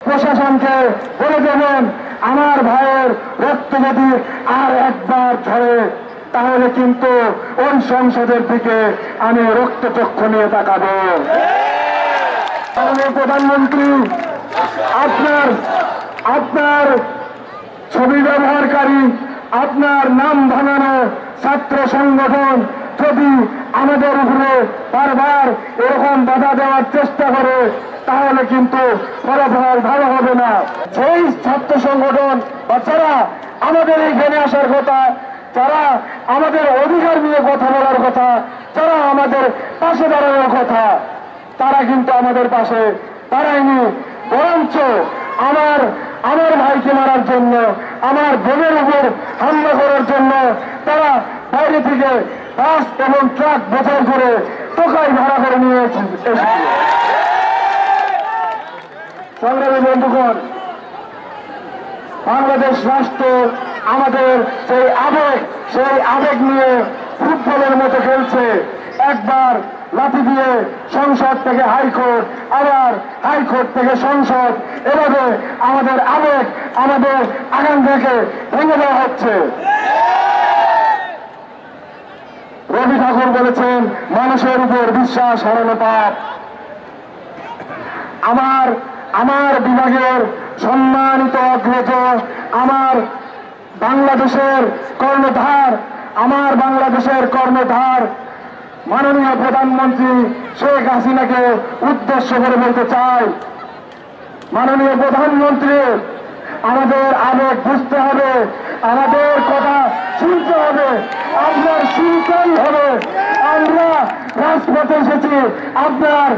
প্রশাসনকে বলে দেবেন আমার ভাইয়ের রক্ত যদি আর একবার ঝরে তাহলে কিন্তু ওই সংসদের দিকে আমি রক্তচক্ষু নিয়ে তাকাবো। মাননীয় প্রধানমন্ত্রী, আপনার ছবি ব্যবহারকারী, আপনার নাম ভাঙানো ছাত্র সংগঠন যদি আমাদের উপরে বারবার এরকম বাধা দেওয়ার চেষ্টা করে তাহলে কিন্তু ফলাফল ভালো হবে না। সেই ছাত্র সংগঠন বা যারা আমাদের এইখানে আসার কথা, যারা আমাদের অধিকার নিয়ে কথা বলার কথা, যারা আমাদের পাশে দাঁড়ানোর কথা, তারা কিন্তু আমাদের পাশে দাঁড়ায়নি। বরঞ্চ আমার ভাইকে মারার জন্য, আমার বোনের উপর হামলা করার জন্য তারা বাইরে থেকে বাস এবং ট্রাক বোঝাই করে টোকাই ভাড়া করে নিয়ে এসেছিল। সংগ্রামী বন্ধুগণ, বাংলাদেশ রাষ্ট্র আমাদের সেই আবেগ নিয়ে ফুটবলের মতো খেলছে। একবার লাঠি দিয়ে সংসদ থেকে হাইকোর্ট, আবার হাইকোর্ট থেকে সংসদ, এভাবে আমাদের আবেগ, আমাদের আকাঙ্ক্ষাকে ভেঙে দেওয়া হচ্ছে। রবি ঠাকুর বলেছেন মানুষের উপর বিশ্বাস হারানো পাপ। আমার বিভাগের সম্মানিত অগ্রজ, আমার বাংলাদেশের কর্ণধার মাননীয় প্রধানমন্ত্রী শেখ হাসিনাকে উদ্দেশ্য করে বলতে চাই, মাননীয় প্রধানমন্ত্রী, আমাদের আবেগ বুঝতে হবে, আমাদের কথা শুনতে হবে, আপনার শুনতেই হবে। আমরা রাজপথে এসেছি আপনার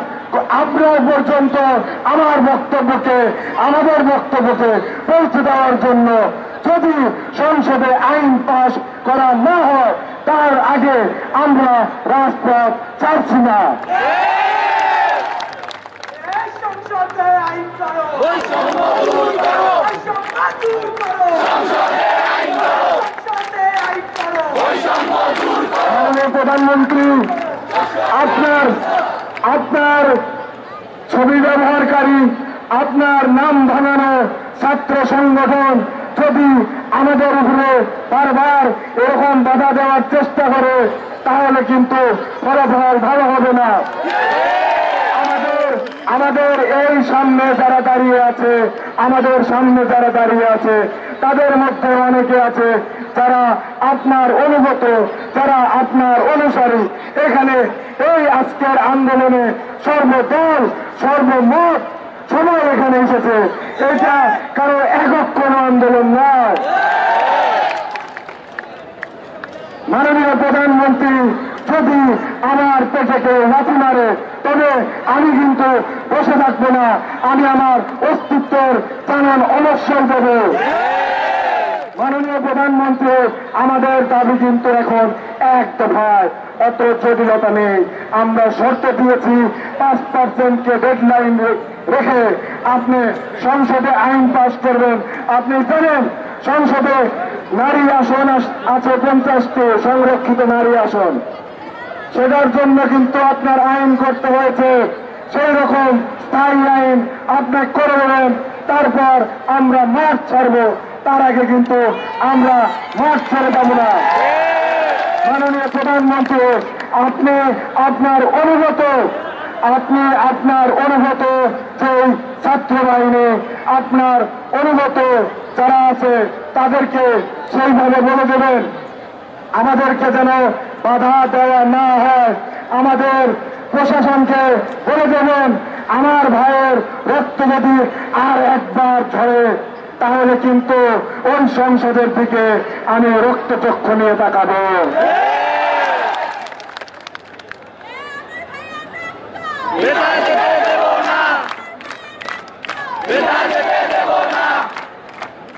পর্যন্ত আমাদের বক্তব্যকে পৌঁছে দেওয়ার জন্য। যদি সংসদে আইন পাস করা না হয় তার আগে আমরা রাজপথ ছাড়ছি না। মাননীয় প্রধানমন্ত্রী, আপনার ছবি ব্যবহারকারী, আপনার নাম ভাঙানো ছাত্র সংগঠন যদি আমাদের উপরে বারবার এরকম বাধা দেওয়ার চেষ্টা করে তাহলে কিন্তু ফলাফল ভালো হবে না। আমাদের এই সামনে যারা দাঁড়িয়ে আছে তাদের মধ্যে অনেকে আছে যারা আপনার অনুগত, যারা আপনার অনুসারী। এখানে এই আজকের আন্দোলনে সর্বদল সর্বমত সবাই এখানে এসেছে। এটা কারো একক কোন আন্দোলন নয়। মাননীয় প্রধানমন্ত্রী যদি আমার পেটে কেউ লাথি মারে তবে আমি কিন্তু বসে থাকবো না, আমি আমার অস্তিত্বের জানান অবশ্যই দেব। মাননীয় প্রধানমন্ত্রী, আমাদের দাবি কিন্তু এখন এক দফায়, অত জটিলতা নেই। আমরা শর্ত দিয়েছি 5%কে ডেডলাইন রেখে আপনি সংসদে আইন পাস করবেন। আপনি জানেন সংসদে নারী আসন আছে 50টি সংরক্ষিত নারী আসন, সেটার জন্য কিন্তু আপনার আইন করতে হয়েছে। সেই রকম স্থায়ী আইন আপনি করে দেবেন, তারপর আমরা মাঠ ছাড়বো। তার আগে কিন্তু আমরা মাঠ ছেড়ে দেব না। মাননীয় প্রধানমন্ত্রী, আপনি আপনার অনুগত যে ছাত্র বাহিনী, আপনার অনুগত যারা আছে তাদেরকে সেইভাবে বলে দেবেন আমাদেরকে যেন বাধা দেওয়া না হয়। আমাদের প্রশাসনকে বলে দেবেন আমার ভাইয়ের রক্ত যদি আর একবার ঝরে তাহলে কিন্তু ওই সংসদের দিকে আমি রক্তচক্ষু নিয়ে তাকাবো।